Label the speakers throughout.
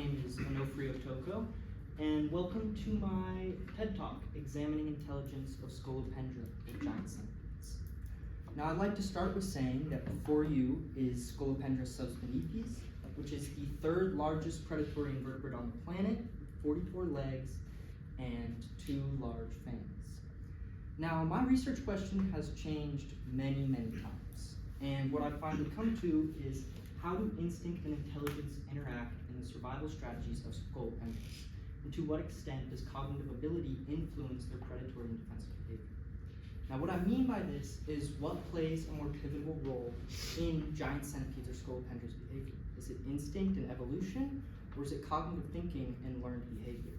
Speaker 1: name is Tocco, and welcome to my TED Talk, Examining Intelligence of Scolopendra, or giant centipedes. Now I'd like to start with saying that before you is Scolopendras subspinipes, which is the third largest predatory invertebrate on the planet, with 44 legs and 2 large fangs. Now my research question has changed many times, and what I've finally come to is how do instinct and intelligence interact in the survival strategies of scolopendras, and to what extent does cognitive ability influence their predatory and defensive behavior? Now what I mean by this is what plays a more pivotal role in giant centipedes or scolopendras behavior? Is it instinct and evolution, or is it cognitive thinking and learned behavior?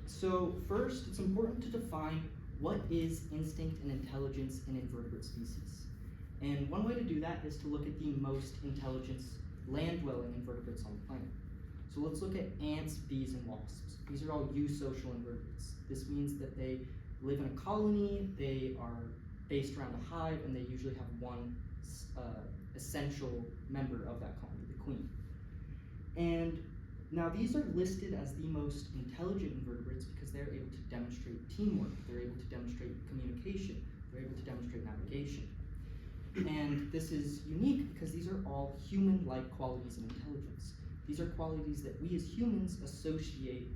Speaker 1: So first, it's important to define what is instinct and intelligence in invertebrate species. And one way to do that is to look at the most intelligent land-dwelling invertebrates on the planet. So let's look at ants, bees, and wasps. These are all eusocial invertebrates. This means that they live in a colony, they are based around a hive, and they usually have one essential member of that colony, the queen. And now these are listed as the most intelligent invertebrates because they're able to demonstrate teamwork, they're able to demonstrate communication, they're able to demonstrate navigation. And this is unique because these are all human-like qualities and intelligence. These are qualities that we as humans associate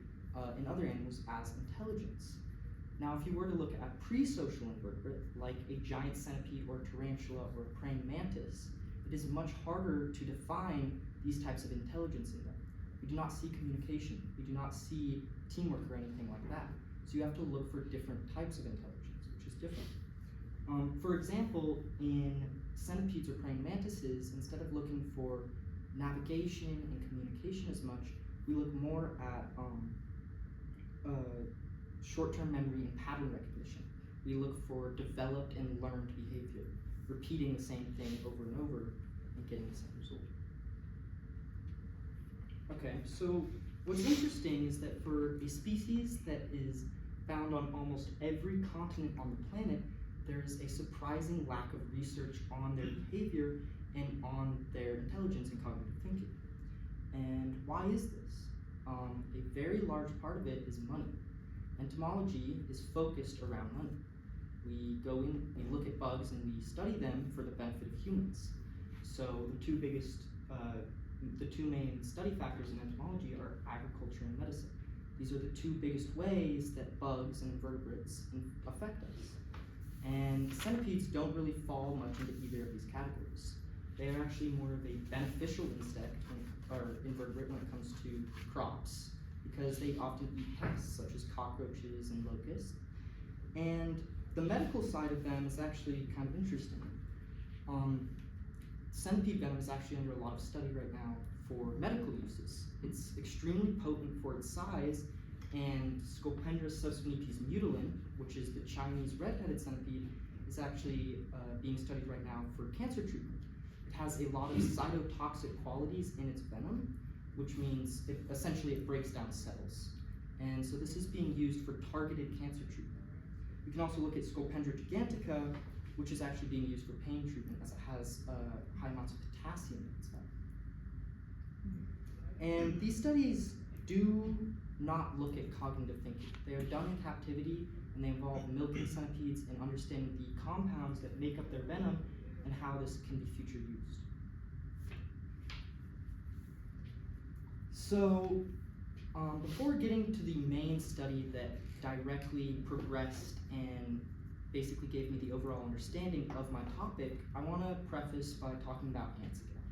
Speaker 1: in other animals as intelligence. Now, if you were to look at pre-social invertebrate, like a giant centipede or tarantula or a praying mantis, it is much harder to define these types of intelligence in them. We do not see communication, we do not see teamwork or anything like that. So you have to look for different types of intelligence, which is different. For example, in centipedes or praying mantises, instead of looking for navigation and communication as much, we look more at short-term memory and pattern recognition. We look for developed and learned behavior, repeating the same thing over and over and getting the same result. Okay, so what's interesting is that for a species that is found on almost every continent on the planet, there's a surprising lack of research on their behavior and on their intelligence and cognitive thinking. And why is this? A very large part of it is money. Entomology is focused around money. We go in, we look at bugs, and we study them for the benefit of humans. So the two main study factors in entomology are agriculture and medicine. These are the two biggest ways that bugs and invertebrates affect us. And centipedes don't really fall much into either of these categories. They are actually more of a beneficial insect or invertebrate when it comes to crops, because they often eat pests such as cockroaches and locusts. And the medical side of them is actually kind of interesting. Centipede venom is actually under a lot of study right now for medical uses. It's extremely potent for its size, and Scolopendras subspinipes mutilin, which is the Chinese red-headed centipede, is actually being studied right now for cancer treatment. It has a lot of cytotoxic qualities in its venom, which means essentially it breaks down cells. And so this is being used for targeted cancer treatment. We can also look at Scolopendra gigantica, which is actually being used for pain treatment as it has high amounts of potassium in its venom. And these studies do not look at cognitive thinking. They are done in captivity, and they involve milking centipedes and understanding the compounds that make up their venom and how this can be future used. So before getting to the main study that directly progressed and basically gave me the overall understanding of my topic, I want to preface by talking about ants again.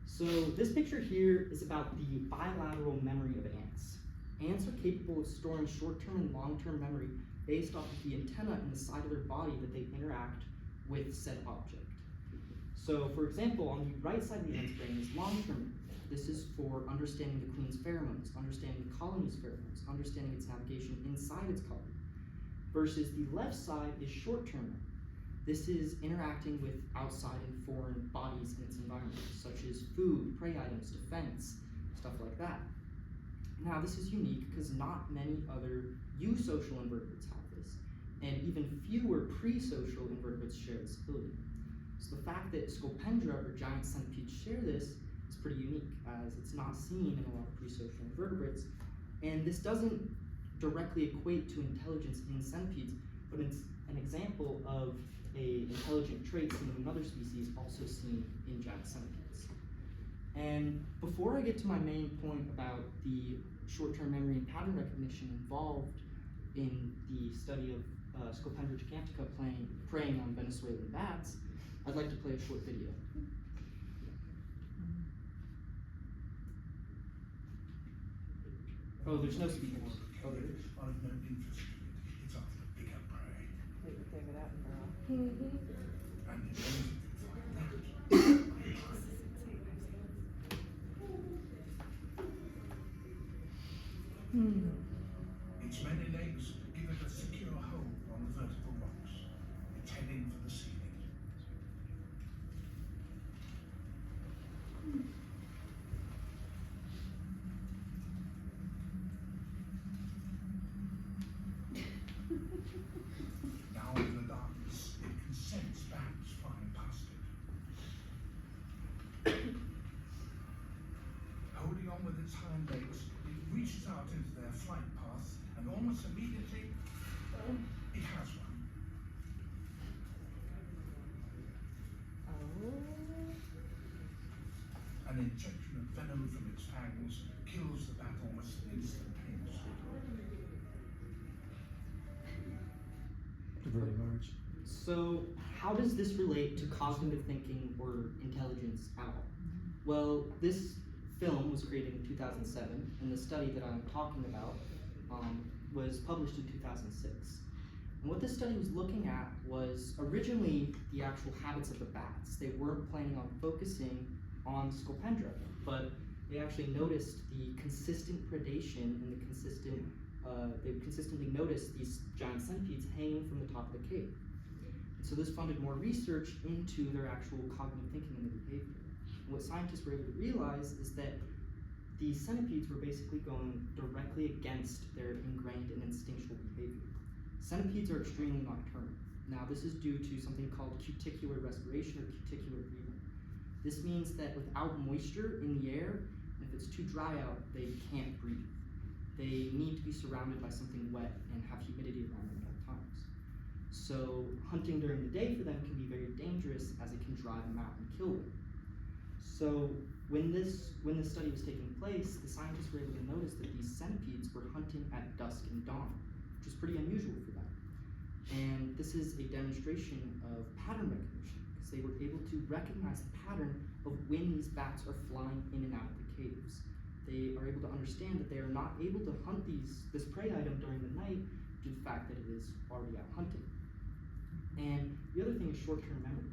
Speaker 1: So this picture here is about the bilateral memory of ants. Ants are capable of storing short-term and long-term memory based off of the antenna in the side of their body that they interact with said object. So for example, on the right side of the ant's brain is long-term memory. This is for understanding the queen's pheromones, understanding the colony's pheromones, understanding its navigation inside its colony. Versus the left side is short-term memory. This is interacting with outside and foreign bodies in its environment, such as food, prey items, defense, stuff like that. Now this is unique because not many other eusocial invertebrates have this, and even fewer pre-social invertebrates share this ability. So the fact that Scolopendra or giant centipedes share this is pretty unique, as it's not seen in a lot of pre-social invertebrates, and this doesn't directly equate to intelligence in centipedes, but it's an example of a intelligent trait seen in another species also seen in giant centipedes. And before I get to my main point about the short-term memory and pattern recognition involved in the study of Scolopendra gigantica preying on Venezuelan bats, I'd like to play a short video. Oh, there's no speakers. Oh, there is.
Speaker 2: I've no interest in it. It's after bigger prey.
Speaker 3: Take your favorite out now.
Speaker 2: And it knows it's like that. Its many legs give it a secure hold on the vertical rocks. It's heading for the ceiling. Now in the darkness, it can sense bats flying past it. Holding on with its hind legs, it reaches out into their flight path, and almost immediately, it has one. An injection of venom from its fangs kills the bat almost instantaneously.
Speaker 4: Very large.
Speaker 1: So how does this relate to cognitive thinking or intelligence at all? Well, this film was created in 2007, and the study that I'm talking about was published in 2006. And what this study was looking at was originally the actual habits of the bats. They weren't planning on focusing on Scolopendra, but they actually noticed the consistent predation and they consistently noticed these giant centipedes hanging from the top of the cave. And so this funded more research into their actual cognitive thinking and their behavior. And what scientists were able to realize is that these centipedes were basically going directly against their ingrained and instinctual behavior. Centipedes are extremely nocturnal. Now this is due to something called cuticular respiration or cuticular breathing. This means that without moisture in the air, if it's too dry out, they can't breathe. They need to be surrounded by something wet and have humidity around them at all times. So hunting during the day for them can be very dangerous, as it can dry them out and kill them. So when this study was taking place, the scientists were able to notice that these centipedes were hunting at dusk and dawn, which is pretty unusual for them. And this is a demonstration of pattern recognition, because they were able to recognize the pattern of when these bats are flying in and out of the caves. They are able to understand that they are not able to hunt this prey item during the night due to the fact that it is already out hunting. And the other thing is short-term memory.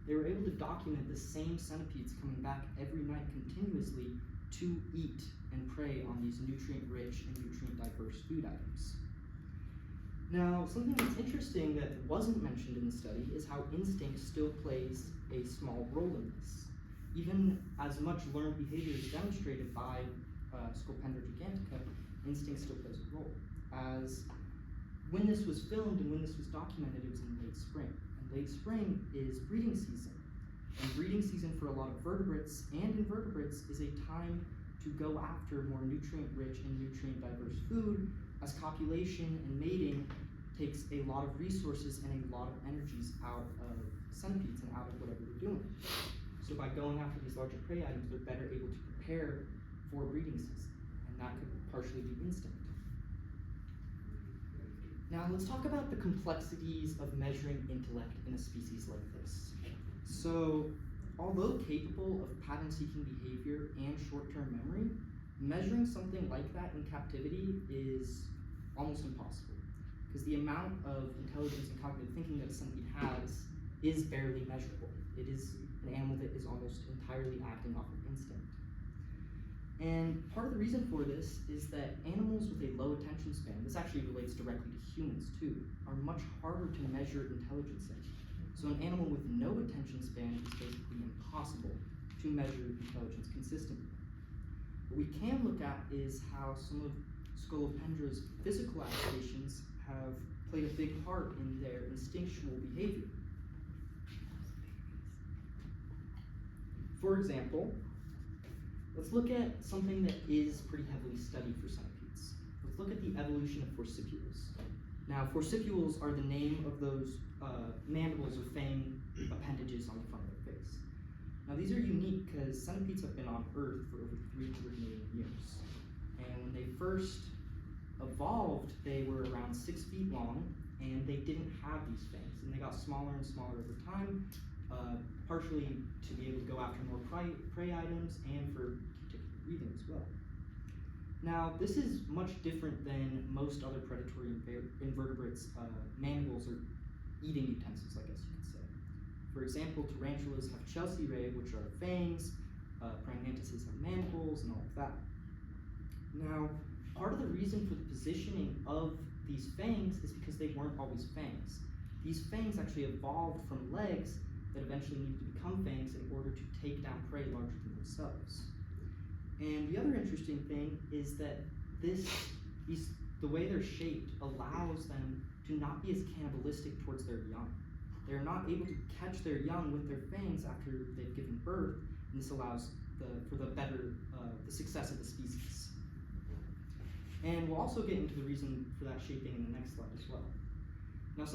Speaker 1: They were able to document the same centipedes coming back every night continuously to eat and prey on these nutrient-rich and nutrient-diverse food items. Now, something that's interesting that wasn't mentioned in the study is how instinct still plays a small role in this. Even as much learned behavior is demonstrated by Scolopendra gigantica, instinct still plays a role. As when this was filmed and when this was documented, it was in late spring. And late spring is breeding season. And breeding season for a lot of vertebrates and invertebrates is a time to go after more nutrient-rich and nutrient-diverse food, as copulation and mating takes a lot of resources and a lot of energies out of centipedes and out of whatever they're doing. So by going after these larger prey items, they're better able to prepare for breeding season, and that could partially be instinct. Now let's talk about the complexities of measuring intellect in a species like this. So, although capable of pattern-seeking behavior and short-term memory, measuring something like that in captivity is almost impossible, because the amount of intelligence and cognitive thinking that a centipede has is barely measurable. It is an animal that is almost entirely acting off of instinct. And part of the reason for this is that animals with a low attention span, this actually relates directly to humans too, are much harder to measure intelligence in. So an animal with no attention span is basically impossible to measure intelligence consistently. What we can look at is how some of Scolopendra's physical adaptations have played a big part in their instinctual behavior. For example, let's look at something that is pretty heavily studied for centipedes. Let's look at the evolution of forcipules. Now, forcipules are the name of those mandibles or fang appendages on the front of their face. Now, these are unique because centipedes have been on Earth for over 300 million years. And when they first evolved, they were around 6 feet long, and they didn't have these fangs. And they got smaller and smaller over time, partially to be able to go after more prey items and for particular breathing as well. Now, this is much different than most other predatory invertebrates' mandibles or eating utensils, I guess you could say. For example, tarantulas have chalcerae, which are fangs, praying mantises have mandibles, and all of that. Now, part of the reason for the positioning of these fangs is because they weren't always fangs. These fangs actually evolved from legs that eventually needed to become fangs in order to take down prey larger than themselves. And the other interesting thing is that the way they're shaped allows them to not be as cannibalistic towards their young. They're not able to catch their young with their fangs after they've given birth, and this allows for the success of the species. And we'll also get into the reason for that shaping in the next slide as well. Now,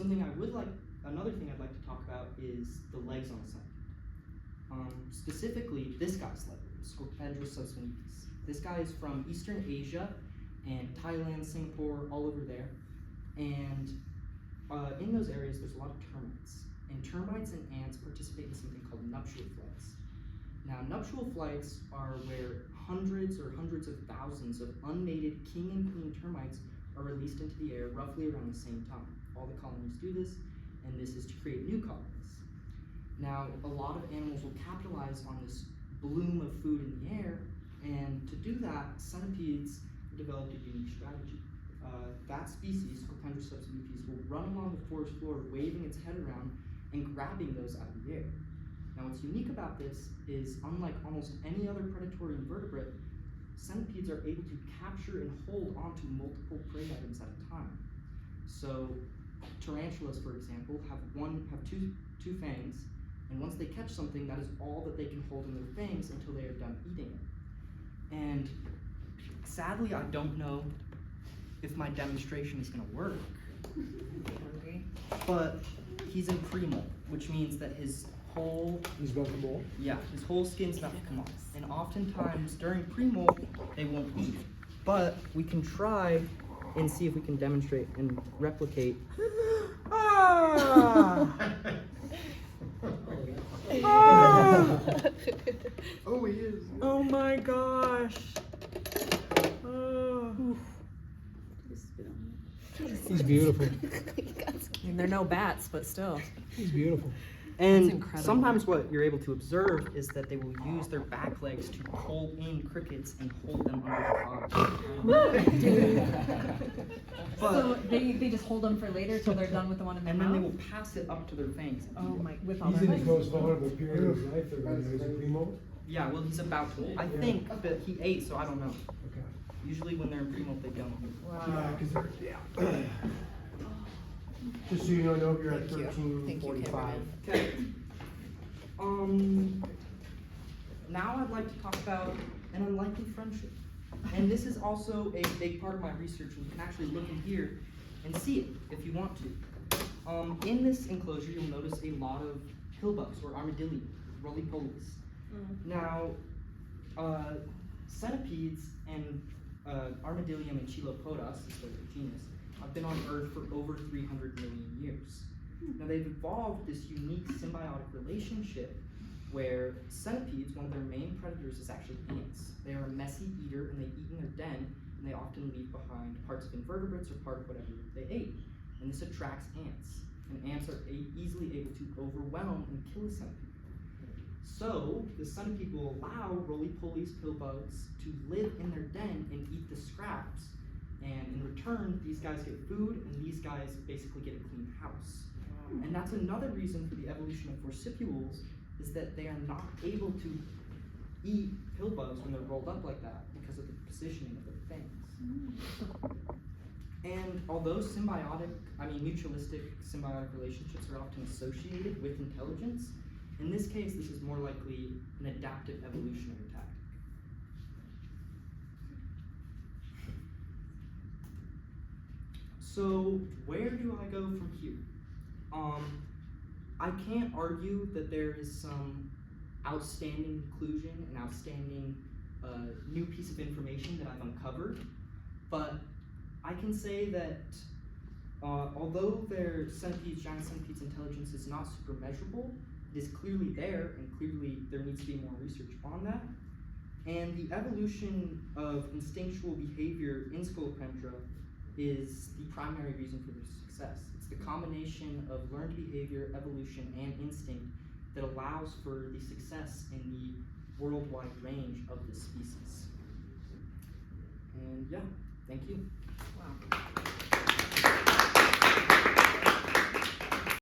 Speaker 1: another thing I'd like to talk about is the legs on the centipede. Specifically, this guy's leg, Scolopendras subspecies. This guy is from Eastern Asia and Thailand, Singapore, all over there. And in those areas, there's a lot of termites. And termites and ants participate in something called nuptial flights. Now, nuptial flights are where hundreds of thousands of unmated king and queen termites are released into the air roughly around the same time. All the colonies do this, and this is to create new colonies. Now, a lot of animals will capitalize on this bloom of food in the air, and to do that, centipedes developed a unique strategy. That species, Scolopendras subspecies, will run along the forest floor, waving its head around and grabbing those out of the air. Now, what's unique about this is, unlike almost any other predatory invertebrate, centipedes are able to capture and hold onto multiple prey items at a time. So, tarantulas, for example, have two fangs, and once they catch something, that is all that they can hold in their fangs until they are done eating it. And sadly, I don't know if my demonstration is going to work, but he's in pre-molt, which means that his whole skin's about to come off. And oftentimes during pre-molt, they won't eat. But we can try and see if we can demonstrate and replicate.
Speaker 3: Oh, he is.
Speaker 4: Oh my gosh. Oh.
Speaker 3: He's beautiful.
Speaker 4: I mean, they're no bats, but still.
Speaker 3: He's beautiful.
Speaker 1: And sometimes what you're able to observe is that they will use their back legs to pull in crickets and hold them under the body.
Speaker 5: So they just hold them for later till they're done with the one in their mouth?
Speaker 1: And then they will pass it up to their fangs.
Speaker 5: Oh my, with all
Speaker 3: He's
Speaker 5: their
Speaker 3: in his
Speaker 5: legs?
Speaker 3: most vulnerable period of his life, right now. He's a primo.
Speaker 1: Yeah, well, he's about to. I think, but he ate, so I don't know.
Speaker 3: Okay.
Speaker 1: Usually when they're in pre-molt, they don't eat.
Speaker 3: Yeah, because they're, Just so you know, Nove, you're at 13:45.
Speaker 1: Okay. Now I'd like to talk about an unlikely friendship. And this is also a big part of my research, and you can actually look in here and see it if you want to. In this enclosure, you'll notice a lot of pillbugs or armadilli, roly-polies. Now, centipedes and Armadillium and Chilopodas, is their genus, have been on Earth for over 300 million years. Now, they've evolved this unique symbiotic relationship where centipedes, one of their main predators is actually ants. They are a messy eater, and they eat in their den, and they often leave behind parts of invertebrates or part of whatever they ate. And this attracts ants, and ants are easily able to overwhelm and kill a centipede. So, the centipede will allow roly-polies, pillbugs, to live in their den and eat the scraps. And in return, these guys get food, and these guys basically get a clean house. And that's another reason for the evolution of forcipules, is that they are not able to eat pillbugs when they're rolled up like that because of the positioning of their fangs. And although mutualistic symbiotic relationships are often associated with intelligence, in this case, this is more likely an adaptive evolutionary tactic. So where do I go from here? I can't argue that there is some outstanding conclusion, an outstanding new piece of information that I've uncovered, but I can say that although their giant centipede's intelligence is not super measurable, it is clearly there, and clearly there needs to be more research on that. And the evolution of instinctual behavior in Scolopendra is the primary reason for their success. It's the combination of learned behavior, evolution, and instinct that allows for the success in the worldwide range of this species. And yeah, thank you.
Speaker 5: Wow.